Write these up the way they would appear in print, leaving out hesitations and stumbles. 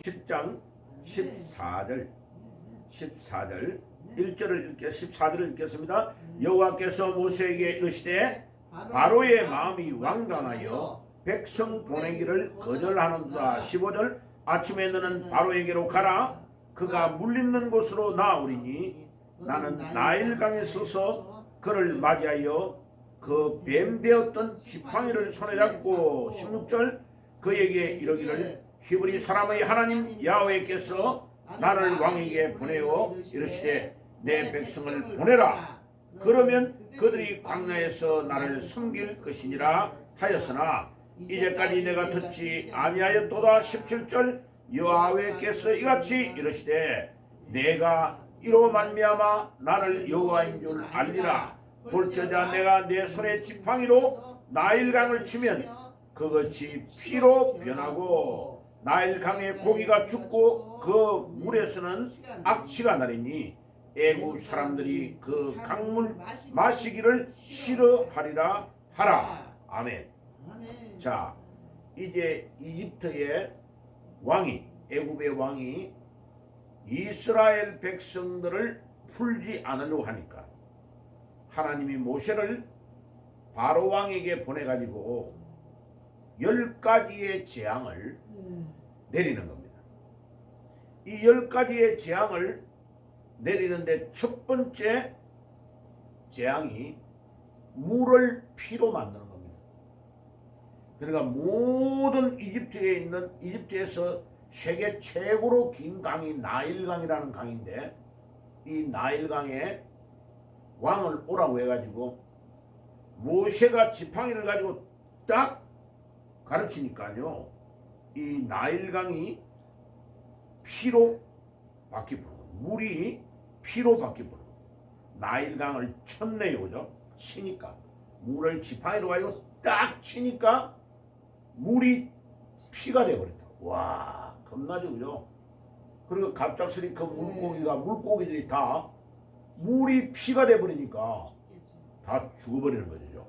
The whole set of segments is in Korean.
10장 14절 14절을 읽겠습니다. 여호와께서 모세에게 이르시되 바로의 마음이 완강하여 백성 보내기를 거절하는도다. 15절 아침에 너는 바로에게로 가라. 그가 물리는 곳으로 나아오리니 나는 나일강에 서서 그를 맞이하여 그 뱀되었던 지팡이를 손에 잡고 16절 그에게 이르기를 히브리 사람의 하나님 야훼께서 나를 왕에게 보내어 이르시되 내 백성을 보내라. 그러면 그들이 광야에서 나를 섬길 것이니라 하였으나 이제까지 내가 듣지 아니하였도다. 17절 여호와께서 이같이 이르시되 내가 이로 말미암아 나를 여호와인 줄 알리라. 볼지어다 내가 내 손에 지팡이로 나일강을 치면 그것이 피로 변하고 나일강의 고기가 죽고 그 물에서는 악취가 나리니 애굽 사람들이 그 강물 마시기를 싫어하리라 하라. 아멘. 자, 이제 이집트의 왕이, 애굽의 왕이 이스라엘 백성들을 풀지 않으려고 하니까 하나님이 모세를 바로 왕에게 보내가지고 10가지의 재앙을 내리는 겁니다. 이 10가지의 재앙을 내리는데 첫 번째 재앙이 물을 피로 만드는 겁니다. 그러니까 모든 이집트에서 세계 최고로 긴 강이 나일강이라는 강인데 이 나일강에 왕을 오라고 해가지고 모세가 지팡이를 가지고 딱 가르치니까요 이 나일강이 피로 바뀌고 물이 피로 바뀌고 나일강을 쳤네요. 그죠? 치니까 물을 지팡이로 가지고 딱 치니까 물이 피가 돼버렸다. 와 겁나죠. 그죠? 그리고 갑작스레 그 물고기들이 다 물이 피가 돼버리니까 다 죽어버리는 거죠.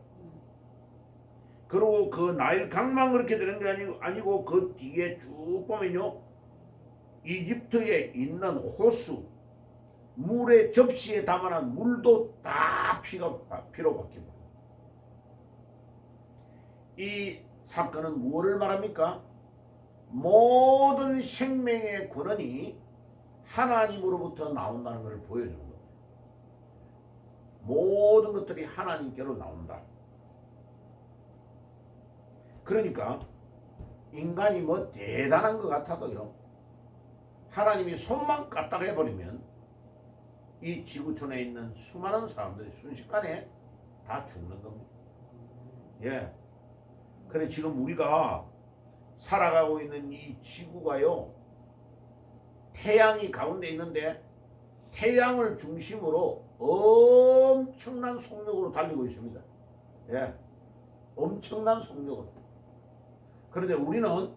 그리고 그 나일강만 그렇게 되는 게 아니고 그 뒤에 쭉 보면요 이집트에 있는 호수 물의 접시에 담아놓은 물도 다 피로 바뀝니다. 이 사건은 무엇을 말합니까? 모든 생명의 근원이 하나님으로부터 나온다는 것을 보여주는 겁니다. 모든 것들이 하나님께로 나온다. 그러니까 인간이 뭐 대단한 것 같아도요 하나님이 손만 까딱 해버리면 이 지구촌에 있는 수많은 사람들이 순식간에 다 죽는 겁니다. 예. 그래 지금 우리가 살아가고 있는 이 지구가요 태양이 가운데 있는데 태양을 중심으로 엄청난 속력으로 달리고 있습니다. 예. 엄청난 속력으로. 그런데 우리는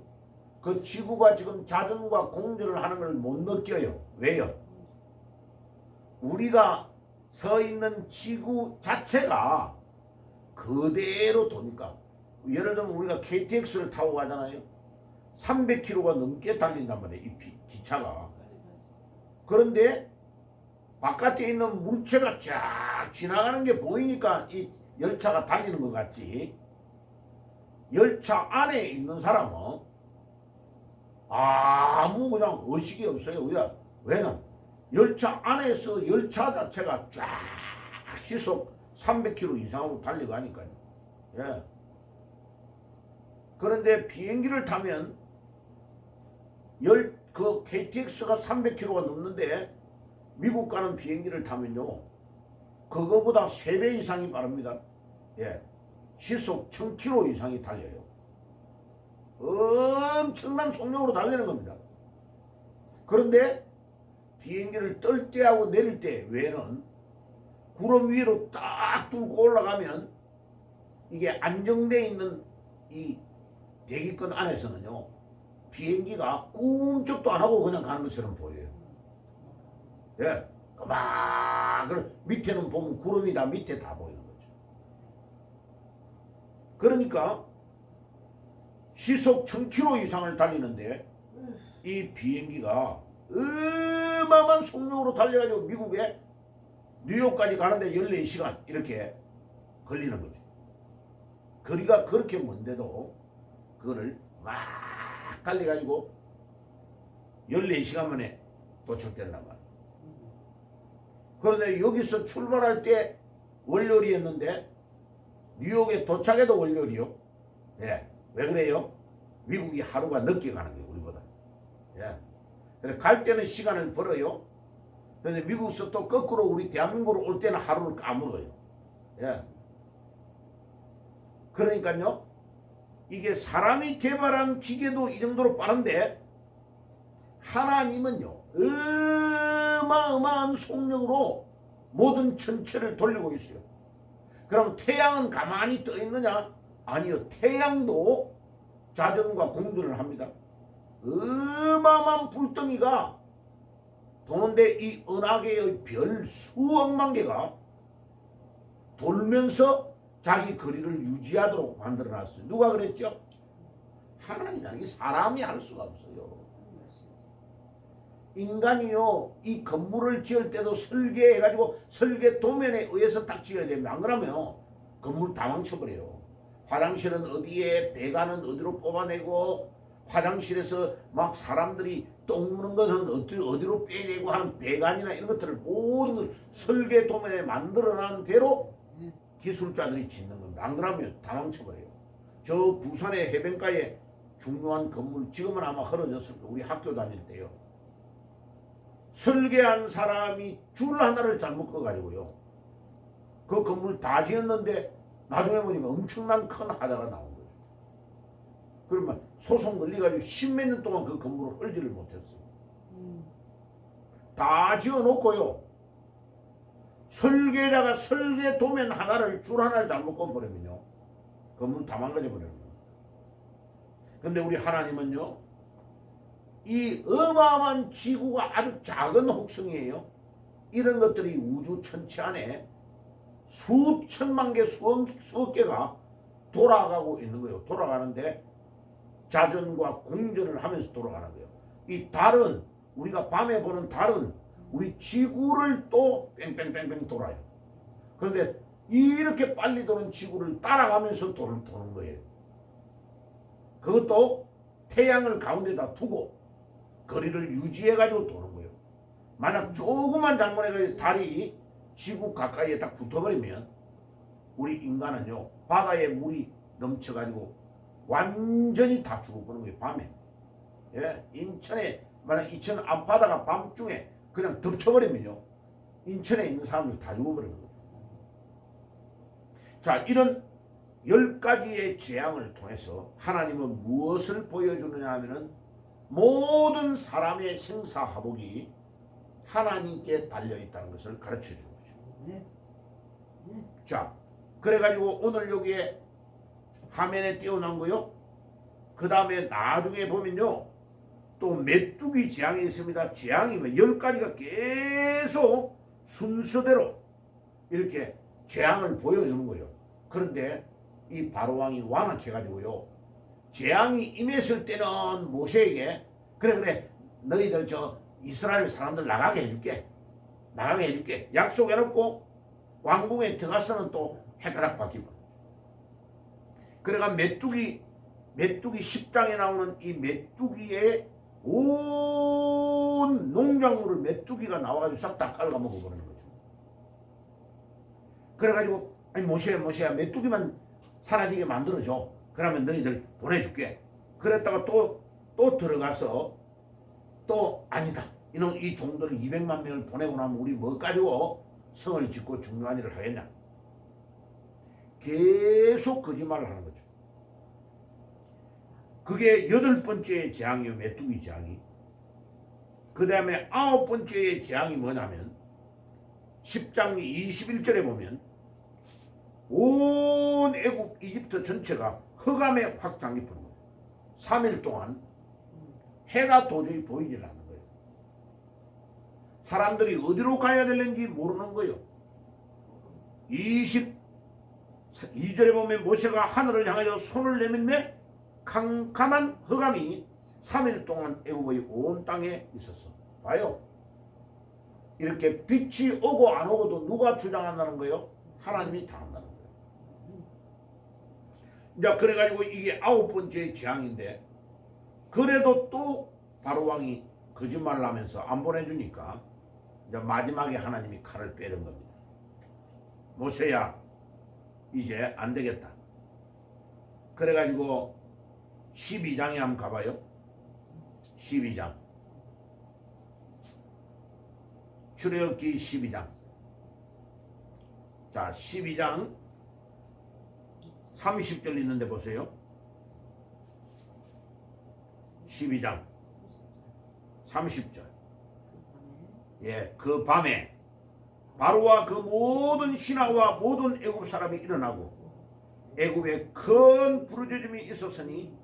그 지구가 지금 자전과 공조를 하는 걸 못 느껴요. 왜요? 우리가 서 있는 지구 자체가 그대로 도니까. 예를 들면 우리가 KTX를 타고 가잖아요. 300km가 넘게 달린단 말이에요. 이 기차가. 그런데 바깥에 있는 물체가 쫙 지나가는 게 보이니까 이 열차가 달리는 것 같지. 열차 안에 있는 사람은 아무 그냥 의식이 없어요. 왜는 열차 안에서 열차 자체가 쫙 시속 300km 이상으로 달려가니까요. 예. 그런데 비행기를 타면 그 KTX가 300km가 넘는데 미국 가는 비행기를 타면요 그거보다 3배 이상이 빠릅니다. 예. 시속 1000km 이상이 달려요. 엄청난 속력으로 달리는 겁니다. 그런데 비행기를 뜰 때하고 내릴 때 외에는 구름 위로 딱 뚫고 올라가면 이게 안정되어 있는 이 대기권 안에서는요 비행기가 꿈쩍도 안 하고 그냥 가는 것처럼 보여요. 예, 막 밑에는 보면 구름이 다 밑에 다 보이는 거죠. 그러니까 시속 1000km 이상을 달리는데 이 비행기가 어마어마한 속력으로 달려가지고 미국에 뉴욕까지 가는데 14시간 이렇게 걸리는 거죠. 거리가 그렇게 먼데도 그거를 막 달려가지고 14시간 만에 도착된단 말이에요. 그런데 여기서 출발할 때 월요일이었는데 뉴욕에 도착해도 월요일이요. 예. 왜 그래요? 미국이 하루가 늦게 가는 거예요, 우리보다. 예. 그래서 갈 때는 시간을 벌어요. 그런데 미국에서 또 거꾸로 우리 대한민국으로 올 때는 하루를 까먹어요. 예. 그러니까요, 이게 사람이 개발한 기계도 이 정도로 빠른데 하나님은요, 어마어마한 속력으로 모든 전체를 돌리고 있어요. 그럼 태양은 가만히 떠 있느냐? 아니요. 태양도 자전과 공전을 합니다. 어마어마한 불덩이가 도는데 이 은하계의 별 수억만 개가 돌면서 자기 거리를 유지하도록 만들어놨어요. 누가 그랬죠? 하나님이라는 게 사람이 할 수가 없어요. 인간이요, 이 건물을 지을 때도 설계해가지고 설계 도면에 의해서 딱 지어야 됩니다. 안 그러면 건물 다 망쳐버려요. 화장실은 어디에, 배관은 어디로 뽑아내고, 화장실에서 막 사람들이 똥 누는 것은 어디로 빼내고 하는 배관이나 이런 것들을 모든 걸 설계 도면에 만들어놓은 대로 기술자들이 짓는 겁니다. 안 그러면 다 망쳐버려요. 저 부산의 해변가에 중요한 건물, 지금은 아마 흐려졌을 거예요. 우리 학교 다닐 때요. 설계한 사람이 줄 하나를 잘못 꺼가지고요. 그 건물 다 지었는데 나중에 보니까 엄청난 큰 하자가 나온 거죠. 그러면 소송 걸려가지고 10몇 년 동안 그 건물을 헐지를 못했어요. 다 지어놓고요. 설계자가 설계 도면 하나를 줄 하나를 잘못 꺼버리면요. 건물 다 망가져 버리는 거예요. 근데 우리 하나님은요. 이 어마어마한 지구가 아주 작은 혹성이에요. 이런 것들이 우주 천체 안에 수천만 개, 수억 개가 돌아가고 있는 거예요. 돌아가는데 자전과 공전을 하면서 돌아가는 거예요. 이 달은, 우리가 밤에 보는 달은 우리 지구를 또 뺑뺑뺑뺑 돌아요. 그런데 이렇게 빨리 도는 지구를 따라가면서 도는 거예요. 그것도 태양을 가운데다 두고 거리를 유지해가지고 도는 거예요. 만약 조금만 잘못해서 달이 지구 가까이에 딱 붙어버리면 우리 인간은요, 바다에 물이 넘쳐가지고 완전히 다 죽어버리는 거예요. 밤에. 예, 인천에 만약 인천 앞바다가 밤중에 그냥 덮쳐버리면요, 인천에 있는 사람들 다 죽어버리는 거죠. 자, 이런 10가지의 재앙을 통해서 하나님은 무엇을 보여주느냐 하면은 모든 사람의 행사하복이 하나님께 달려있다는 것을 가르쳐주는 거죠. 자, 그래가지고 오늘 여기에 화면에 띄워놓은 거요. 그 다음에 나중에 보면요, 또 메뚜기 재앙이 있습니다. 재앙이면 10가지가 계속 순서대로 이렇게 재앙을 보여주는 거예요. 그런데 이 바로왕이 완악해가지고요, 재앙이 임했을 때는 모세에게 그래 너희들 저 이스라엘 사람들 나가게 해줄게 약속해놓고 왕궁에 들어가서는 또 해가락 바뀌고. 그래가 메뚜기 10장에 나오는 이 메뚜기의 온 농작물을 메뚜기가 나와가지고 싹 다 깔아 먹어버리는 거죠. 그래가지고 아니 모세야 메뚜기만 사라지게 만들어줘. 그러면 너희들 보내줄게. 그랬다가 또 들어가서 또 아니다. 이놈 이 종들 200만 명을 보내고 나면 우리 뭐 가지고 성을 짓고 중요한 일을 하겠냐. 계속 거짓말을 하는 거죠. 그게 8번째의 재앙이요. 메뚜기 재앙이. 그 다음에 9번째의 재앙이 뭐냐면 10장 21절에 보면 온 애국 이집트 전체가 흑암에 확 잠기는 거예요. 3일 동안 해가 도저히 보이질 않는 거예요. 사람들이 어디로 가야 되는지 모르는 거예요. 22절에 보면 모세가 하늘을 향하여 손을 내밀매 캄캄한 흑암이 3일 동안 애굽의 온 땅에 있었어. 봐요. 이렇게 빛이 오고 안 오고도 누가 주장한다는 거예요? 하나님이 다 한다는 거예요. 이제 그래가지고 이게 9번째 재앙인데, 그래도 또 바로왕이 거짓말을 하면서 안 보내주니까 이제 마지막에 하나님이 칼을 빼는 겁니다. 모세야, 이제 안 되겠다. 그래가지고 12장에 한번 가봐요. 12장. 출애굽기 12장. 자, 12장 30절 있는데 보세요. 12장 30절. 예, 그 밤에 바로와 그 모든 신하와 모든 애굽 사람이 일어나고 애굽에 큰 부르짖음이 있었으니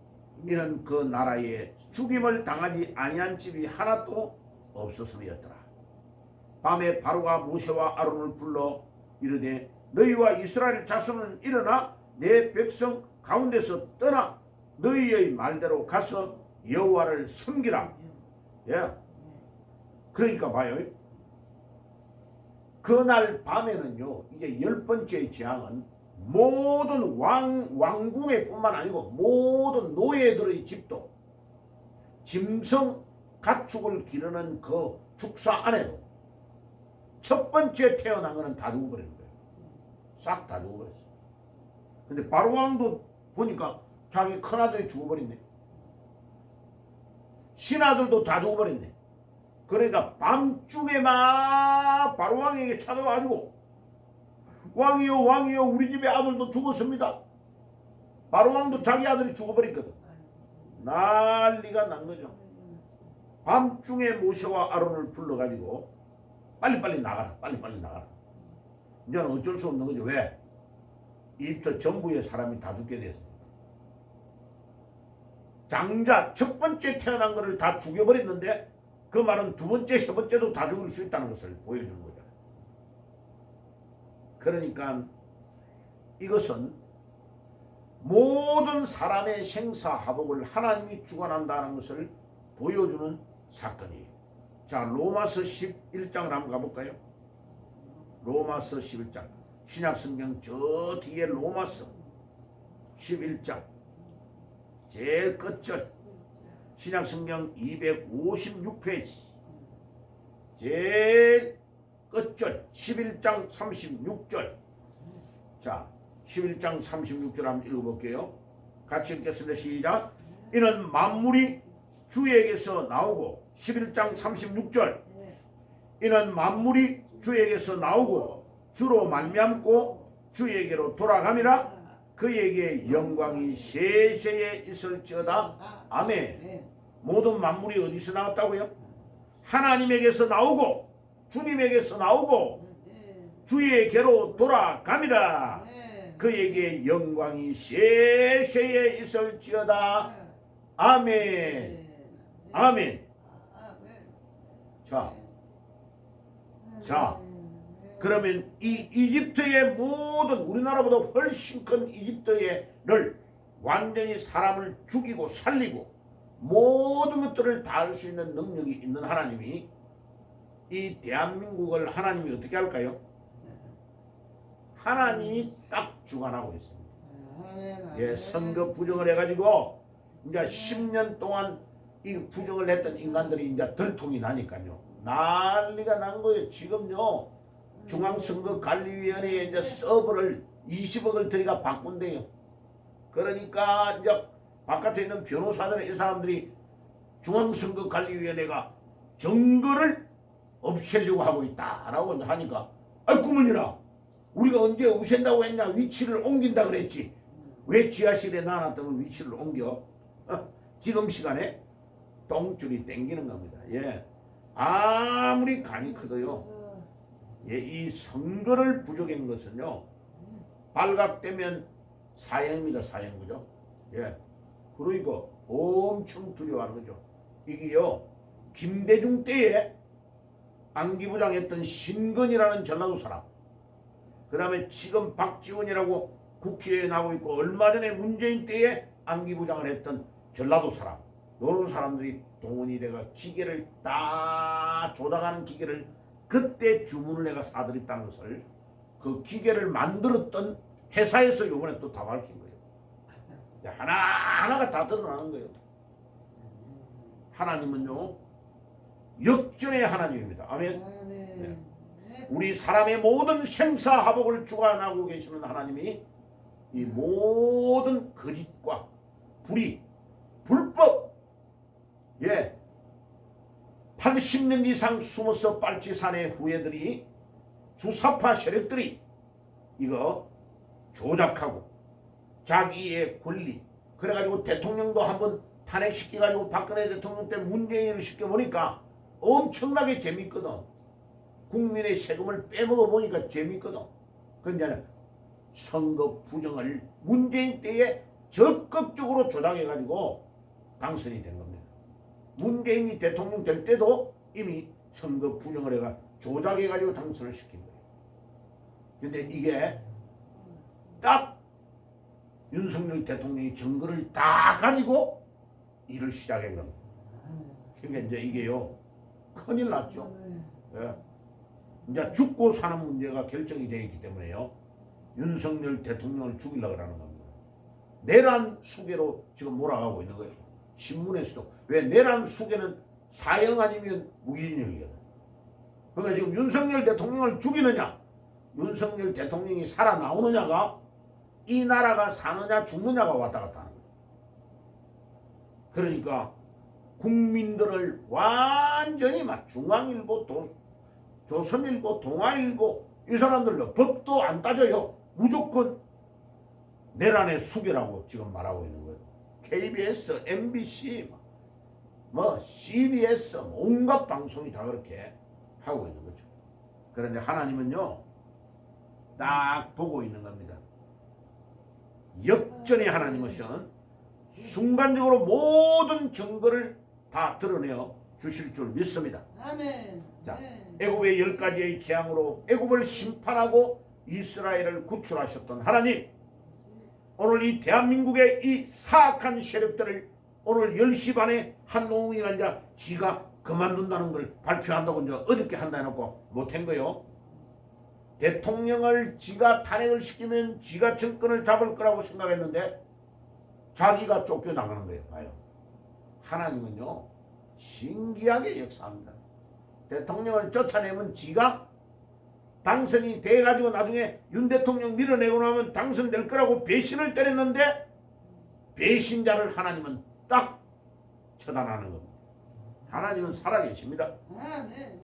이는 그 나라에 죽임을 당하지 아니한 집이 하나도 없었음이었더라. 밤에 바로가 모세와 아론을 불러 이르되 너희와 이스라엘 자손은 일어나 내 백성 가운데서 떠나 너희의 말대로 가서 여호와를 섬기라. 예. 그러니까 봐요. 그날 밤에는요, 이제 10번째 재앙은 모든 왕궁의 뿐만 아니고 모든 노예들의 집도 짐승 가축을 기르는 그 축사 안에도 첫 번째 태어난 거는 다 죽어버린 거예요. 싹 다 죽어버렸어요. 근데 바로왕도 보니까 자기 큰아들이 죽어버렸네. 신하들도 다 죽어버렸네. 그러니까 밤중에 막 바로왕에게 찾아와가지고 왕이요 왕이요 우리 집의 아들도 죽었습니다. 바로왕도 자기 아들이 죽어버렸거든. 난리가 난 거죠. 밤중에 모세와 아론을 불러가지고 빨리빨리 나가라. 빨리빨리 나가라. 이제는 어쩔 수 없는 거죠. 왜? 이집트 전부의 사람이 다 죽게 됐습니다. 장자 첫 번째 태어난 것을 다 죽여버렸는데 그 말은 두 번째, 세 번째도 다 죽을 수 있다는 것을 보여주는 거잖아요. 그러니까 이것은 모든 사람의 생사화복을 하나님이 주관한다는 것을 보여주는 사건이에요. 자, 로마서 11장을 한번 가볼까요? 로마서 11장. 신약성경 저 뒤에 로마서 11장 제일 끝절, 신약성경 256페이지 제일 끝절 11장 36절. 자, 11장 36절 한번 읽어볼게요. 같이 읽겠습니다. 시작. 이는 만물이 주에게서 나오고 11장 36절. 이는 만물이 주에게서 나오고 주로 말미암고 주에게로 돌아감이라. 그에게 영광이 세세에 있을지어다. 아멘. 모든 만물이 어디서 나왔다고요? 하나님에게서 나오고 주님에게서 나오고 주에게로 돌아감이라. 그에게 영광이 세세에 있을지어다. 아멘. 아멘. 자, 그러면 이 이집트의 모든 우리나라보다 훨씬 큰 이집트를 완전히 사람을 죽이고 살리고 모든 것들을 다 할 수 있는 능력이 있는 하나님이 이 대한민국을 하나님이 어떻게 할까요? 하나님이 딱 주관하고 있습니다. 예, 선거 부정을 해가지고 이제 10년 동안 이 부정을 했던 인간들이 이제 들통이 나니까요. 난리가 난 거예요. 지금요. 중앙선거관리위원회에 이제 서버를 20억을 들여가 바꾼대요. 그러니까 이제 바깥에 있는 변호사들은 이 사람들이 중앙선거관리위원회가 정거를 없애려고 하고 있다라고 하니까 아이 구문이라 우리가 언제 없앤다고 했냐. 위치를 옮긴다 그랬지. 왜 지하실에 놔놨다면 위치를 옮겨? 지금 시간에 똥줄이 땡기는 겁니다. 예, 아무리 간이 커도요. 예, 이 선거를 부족한 것은요 발각되면 사형입니다. 사형. 그죠? 예, 그러니까 엄청 두려워하는 거죠. 이게요 김대중 때에 안기부장 했던 신건이라는 전라도 사람, 그 다음에 지금 박지원이라고 국회에 나오고 있고 얼마 전에 문재인 때에 안기부장을 했던 전라도 사람, 이런 사람들이 동원이 돼가 기계를 다 조작하는 기계를 그때 주문을 내가 사드렸다는 것을 그 기계를 만들었던 회사에서 이번에 또 다 밝힌 거예요. 하나하나가 다 드러나는 거예요. 하나님은요 역전의 하나님입니다. 아멘. 네. 우리 사람의 모든 생사화복을 주관하고 계시는 하나님이 이 모든 거짓과 불의, 불법, 80년 이상 숨어서 빨치산의 후예들이 주사파 세력들이 이거 조작하고 자기의 권리 그래가지고 대통령도 한번 탄핵시켜가지고 박근혜 대통령 때 문재인을 시켜보니까 엄청나게 재밌거든. 국민의 세금을 빼먹어 보니까 재밌거든. 그런데 선거 부정을 문재인 때에 적극적으로 조작해가지고 당선이 된 겁니다. 문재인이 대통령 될 때도 이미 선거 부정을 해가 조작해가지고 당선을 시킨 거예요. 근데 이게 딱 윤석열 대통령이 증거를 다 가지고 일을 시작한 겁니다. 그러니까 이제 이게요 큰일 났죠. 예. 이제 죽고 사는 문제가 결정이 되어 있기 때문에요 윤석열 대통령을 죽이려고 하는 겁니다. 내란 수괴로 지금 몰아가고 있는 거예요. 신문에서도. 왜 내란 수괴는 사형 아니면 무기징역이거든. 그러니까 지금 윤석열 대통령을 죽이느냐 윤석열 대통령이 살아나오느냐가 이 나라가 사느냐 죽느냐가 왔다 갔다 하는 거예요. 그러니까 국민들을 완전히 막 중앙일보, 조선일보, 동아일보 이 사람들도 법도 안 따져요. 무조건 내란의 수괴라고 지금 말하고 있는 거예요. KBS, MBC, CBS 온갖 방송이 다 그렇게 하고 있는 거죠. 그런데 하나님은요 딱 보고 있는 겁니다. 역전의 하나님은 순간적으로 모든 증거를 다 드러내어 주실 줄 믿습니다. 아멘. 자, 애굽의 10가지의 재앙으로 애굽을 심판하고 이스라엘을 구출하셨던 하나님, 오늘 이 대한민국의 이 사악한 세력들을 오늘 10시 반에 한노웅이가 이제 지가 그만둔다는 걸 발표한다고 이제 어저께 한다 해놓고 못한 거요. 대통령을 지가 탄핵을 시키면 지가 정권을 잡을 거라고 생각했는데 자기가 쫓겨나가는 거예요. 봐요. 하나님은요 신기하게 역사합니다. 대통령을 쫓아내면 지가 당선이 돼가지고 나중에 윤 대통령 밀어내고 나면 당선될 거라고 배신을 때렸는데 배신자를 하나님은 딱 처단하는 겁니다. 하나님은 살아계십니다. 아멘.